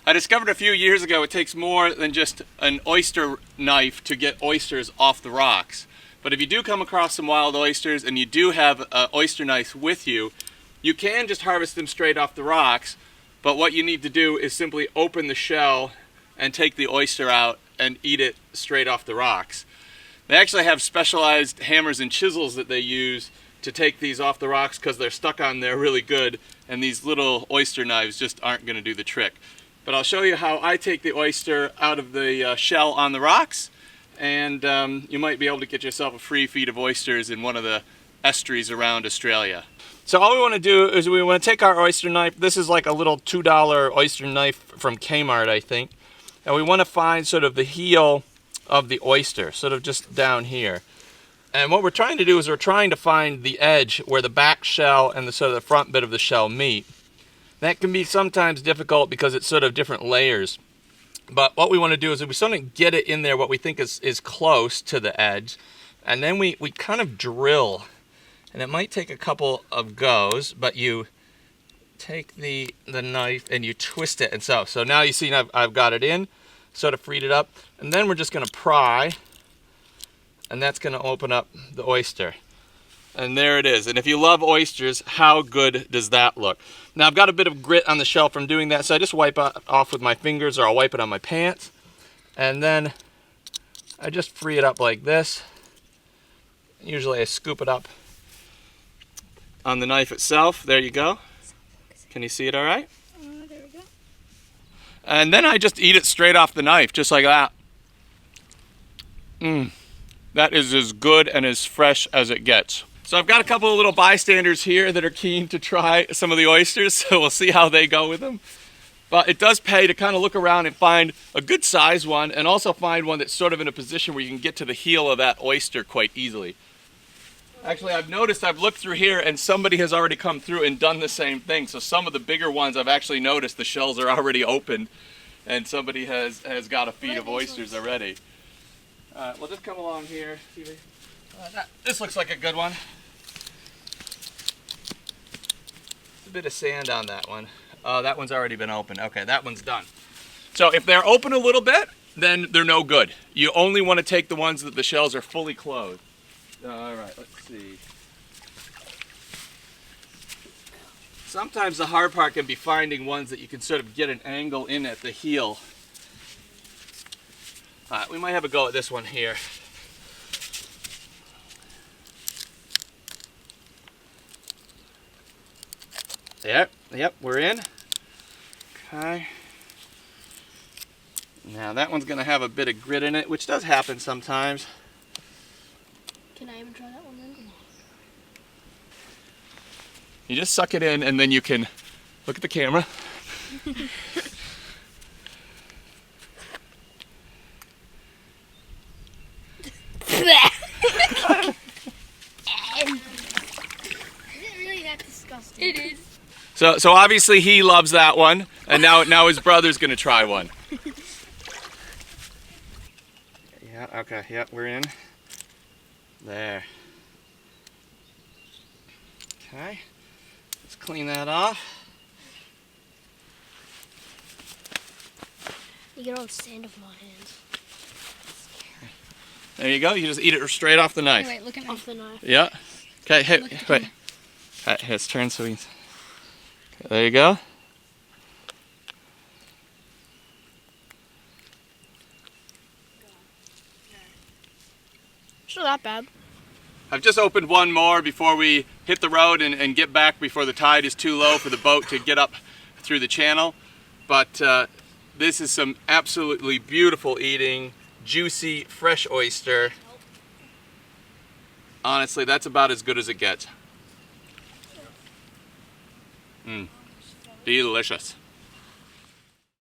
I discovered a few years ago it takes more than just an oyster knife to get oysters off the rocks. But if you do come across some wild oysters and you do have an oyster knife with you, you can just harvest them straight off the rocks, but what you need to do is simply open the shell and take the oyster out and eat it straight off the rocks. They actually have specialized hammers and chisels that they use to take these off the rocks because they're stuck on there really good, and these little oyster knives just aren't going to do the trick. But I'll show you how I take the oyster out of the shell on the rocks, and you might be able to get yourself a free feed of oysters in one of the estuaries around Australia. So all we want to do is we want to take our oyster knife. This is like a little $2 oyster knife from Kmart, I think. And we want to find sort of the heel of the oyster, sort of just down here. And what we're trying to do is we're trying to find the edge where the back shell and the sort of the front bit of the shell meet. That can be sometimes difficult because it's sort of different layers. But what we want to do is we sort of get it in there what we think is close to the edge. And then we kind of drill. And it might take a couple of goes, but you take the knife and you twist it. And so now you see I've got it in, sort of freed it up. And then we're just going to pry. And that's going to open up the oyster. And there it is. And if you love oysters, how good does that look? Now I've got a bit of grit on the shell from doing that, so I just wipe it off with my fingers, or I'll wipe it on my pants. And then I just free it up like this. Usually I scoop it up on the knife itself. There you go. Can you see it all right? There we go. And then I just eat it straight off the knife, just like that. That is as good and as fresh as it gets. So I've got a couple of little bystanders here that are keen to try some of the oysters, so we'll see how they go with them. But it does pay to kind of look around and find a good size one, and also find one that's sort of in a position where you can get to the heel of that oyster quite easily. Actually, I've noticed, I've looked through here and somebody has already come through and done the same thing. So some of the bigger ones I've actually noticed the shells are already opened and somebody has got a feed of oysters already. We'll just come along here. This looks like a good one. A bit of sand on that one. That one's already been opened. Okay, that one's done. So if they're open a little bit, then they're no good. You only want to take the ones that the shells are fully closed. All right, let's see. Sometimes the hard part can be finding ones that you can sort of get an angle in at the heel. All right, we might have a go at this one here. Yep, we're in. Okay. Now that one's gonna have a bit of grit in it, which does happen sometimes. Can I even try that one then? You just suck it in and then you can look at the camera. Is it really that disgusting? It is. So obviously he loves that one, and now his brother's gonna try one. Yeah, okay, yeah, we're in. There. Okay, let's clean that off. You get all the sand off my hands. There you go, you just eat it straight off the knife. Wait, look at me. Off the knife. Yeah. Okay, hey, wait. Alright, let's turn so we can... Okay, there you go. It's not that bad. I've just opened one more before we hit the road and get back before the tide is too low for the boat to get up through the channel. But this is some absolutely beautiful eating, juicy, fresh oyster. Honestly, that's about as good as it gets. Delicious.